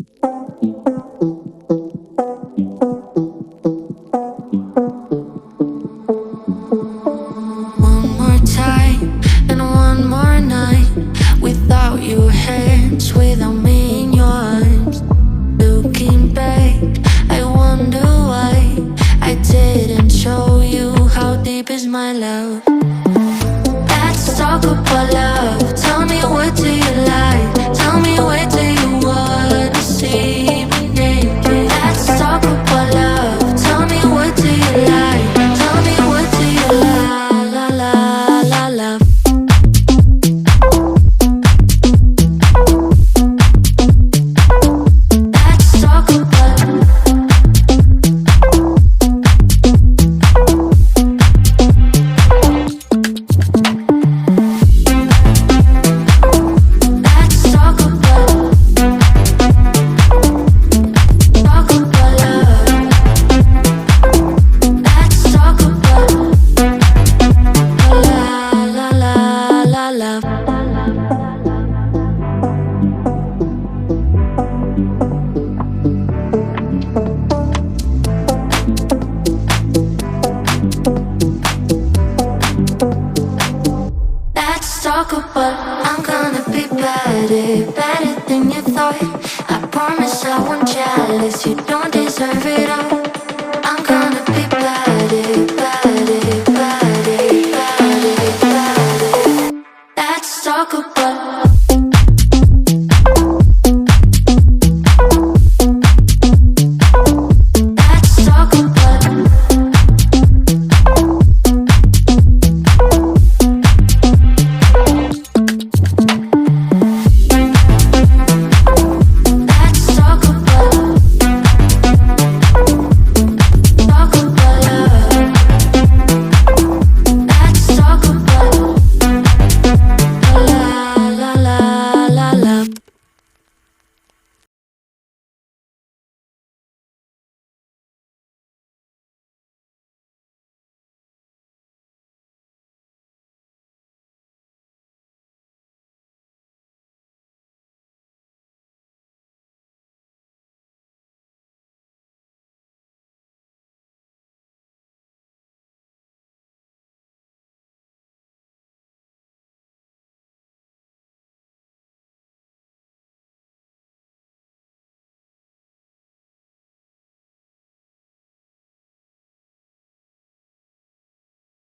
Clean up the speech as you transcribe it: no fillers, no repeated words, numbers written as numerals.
One more time and one more night without your hands, without me in your arms. Looking back, I wonder why I didn't show you how deep is my love. Let's talk about love. Tell me, what do you like? Tell me, where do you wanna see me naked? Let's talk about love. Tell me, what do you like? Tell me, what do you like? La la la la. Let's talk about let's talk about love. Let's talk about la la la la la. Let's talk about I'm gonna be better, better than you thought. I promise I won't jealous. You don't deserve it all.